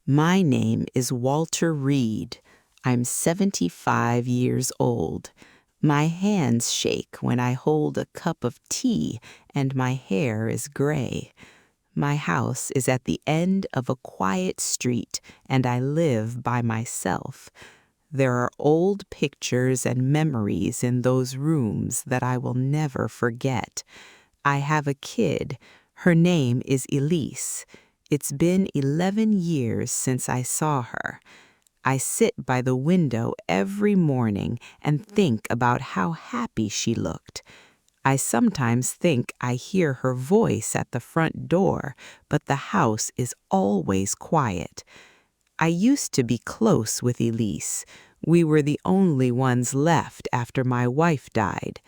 My name is Walter Reed. I'm 75 years old. My hands shake when I hold a cup of tea, and my hair is gray. My house is at the end of a quiet street, and I live by myself. There are old pictures and memories in those rooms that I will never forget. I have a kid. Her name is Elise. It's been 11 years since I saw her. I sit by the window every morning and think about how happy she looked. I sometimes think I hear her voice at the front door, but the house is always quiet. I used to be close with Elise. We were the only ones left after my wife died.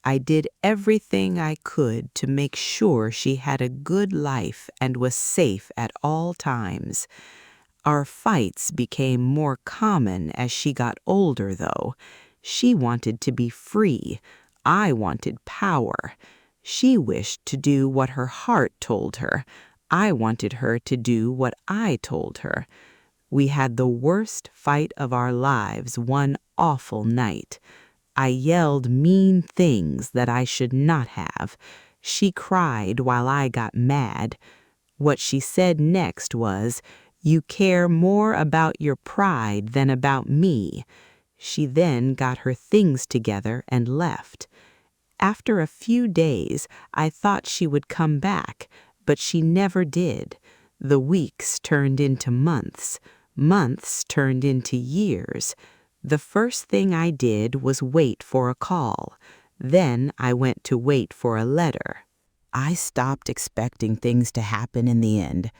I did everything I could to make sure she had a good life and was safe at all times. Our fights became more common as she got older, though. She wanted to be free. I wanted power. She wished to do what her heart told her. I wanted her to do what I told her. We had the worst fight of our lives one awful night. I yelled mean things that I should not have. She cried while I got mad. What she said next was, "You care more about your pride than about me." She then got her things together and left. After a few days, I thought she would come back, but she never did. The weeks turned into months. Months turned into years. The first thing I did was wait for a call. Then I went to wait for a letter. I stopped expecting things to happen in the end,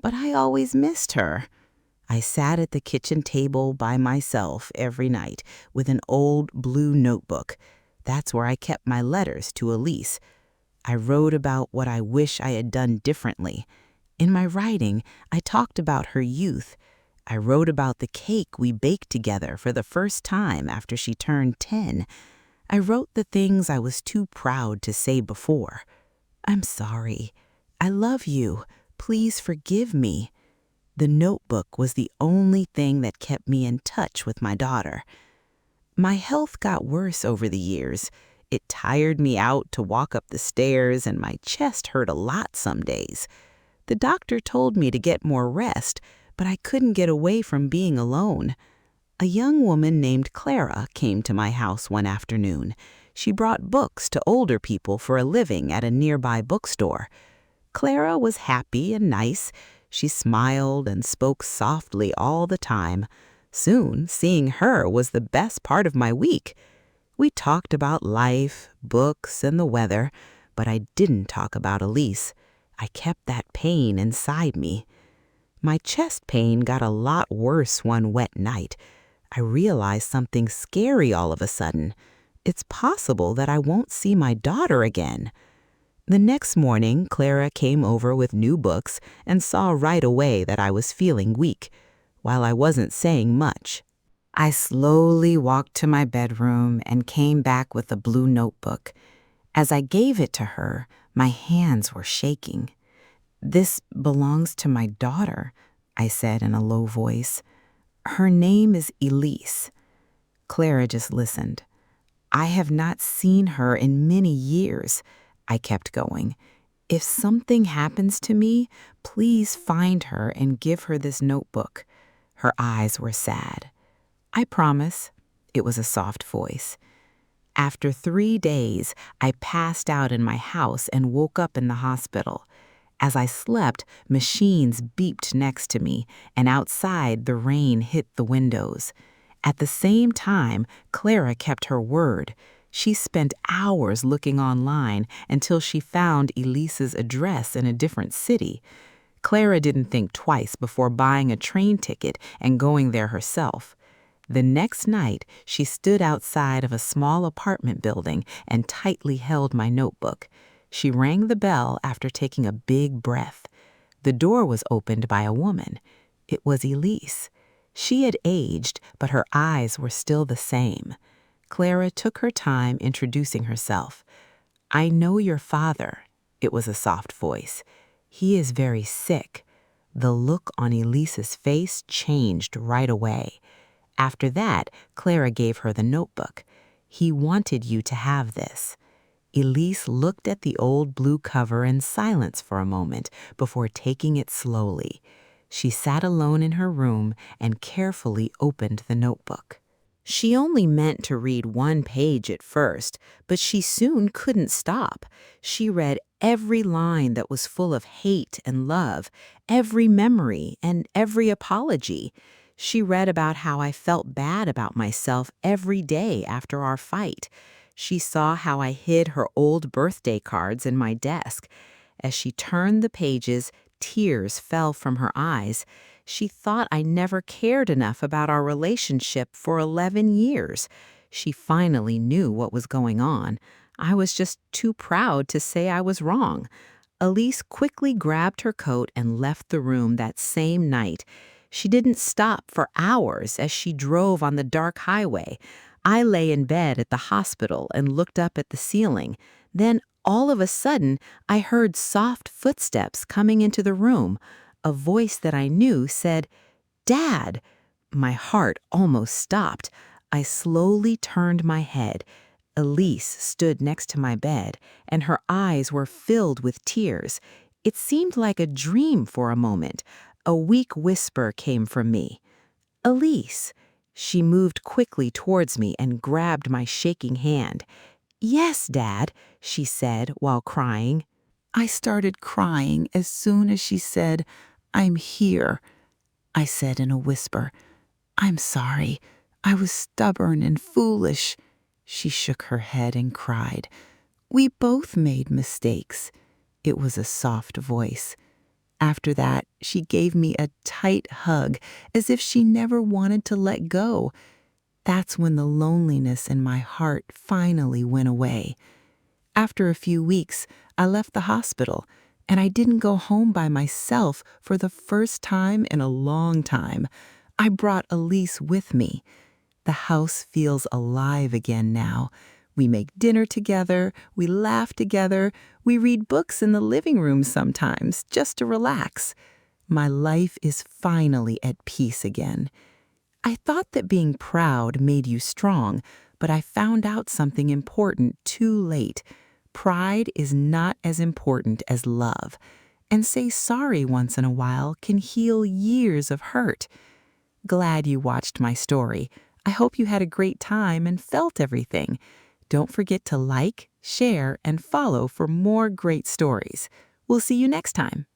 but I always missed her. I sat at the kitchen table by myself every night with an old blue notebook. That's where I kept my letters to Elise. I wrote about what I wish I had done differently. In my writing, I talked about her youth. I wrote about the cake we baked together for the first time after she turned 10. I wrote the things I was too proud to say before. "I'm sorry. I love you. Please forgive me." The notebook was the only thing that kept me in touch with my daughter. My health got worse over the years. It tired me out to walk up the stairs, and my chest hurt a lot some days. The doctor told me to get more rest, but I couldn't get away from being alone. A young woman named Clara came to my house one afternoon. She brought books to older people for a living at a nearby bookstore. Clara was happy and nice. She smiled and spoke softly all the time. Soon, seeing her was the best part of my week. We talked about life, books, and the weather, but I didn't talk about Elise. I kept that pain inside me. My chest pain got a lot worse one wet night. I realized something scary all of a sudden. It's possible that I won't see my daughter again. The next morning, Clara came over with new books and saw right away that I was feeling weak. While I wasn't saying much, I slowly walked to my bedroom and came back with a blue notebook. As I gave it to her, my hands were shaking. "This belongs to my daughter," I said in a low voice. "Her name is Elise." Clara just listened. "I have not seen her in many years," I kept going. "If something happens to me, please find her and give her this notebook." Her eyes were sad. "I promise." It was a soft voice. After 3 days, I passed out in my house and woke up in the hospital. As I slept, machines beeped next to me, and outside the rain hit the windows. At the same time, Clara kept her word. She spent hours looking online until she found Elise's address in a different city. Clara didn't think twice before buying a train ticket and going there herself. The next night, she stood outside of a small apartment building and tightly held my notebook. She rang the bell after taking a big breath. The door was opened by a woman. It was Elise. She had aged, but her eyes were still the same. Clara took her time introducing herself. "I know your father." It was a soft voice. "He is very sick. The look on Elise's face changed right away. After that, Clara gave her the notebook. "He wanted you to have this." Elise looked at the old blue cover in silence for a moment before taking it slowly. She sat alone in her room and carefully opened the notebook. She only meant to read one page at first, but she soon couldn't stop. She read every line that was full of hate and love, every memory and every apology. She read about how I felt bad about myself every day after our fight. She saw how I hid her old birthday cards in my desk. As she turned the pages, tears fell from her eyes. She thought I never cared enough about our relationship for 11 years. She finally knew what was going on. I was just too proud to say I was wrong. Elise quickly grabbed her coat and left the room that same night. She didn't stop for hours as she drove on the dark highway. I lay in bed at the hospital and looked up at the ceiling. Then, all of a sudden, I heard soft footsteps coming into the room. A voice that I knew said, "Dad!" My heart almost stopped. I slowly turned my head. Elise stood next to my bed, and her eyes were filled with tears. It seemed like a dream for a moment. A weak whisper came from me. "Elise." She moved quickly towards me and grabbed my shaking hand. "Yes, Dad," she said while crying. I started crying as soon as she said, "I'm here." I said in a whisper, "I'm sorry. I was stubborn and foolish." She shook her head and cried, "We both made mistakes." It was a soft voice. After that, she gave me a tight hug, as if she never wanted to let go. That's when the loneliness in my heart finally went away. After a few weeks, I left the hospital, and I didn't go home by myself for the first time in a long time. I brought Elise with me. The house feels alive again now. We make dinner together, we laugh together, we read books in the living room sometimes, just to relax. My life is finally at peace again. I thought that being proud made you strong, but I found out something important too late. Pride is not as important as love, and say sorry once in a while can heal years of hurt. Glad you watched my story. I hope you had a great time and felt everything. Don't forget to like, share, and follow for more great stories. We'll see you next time.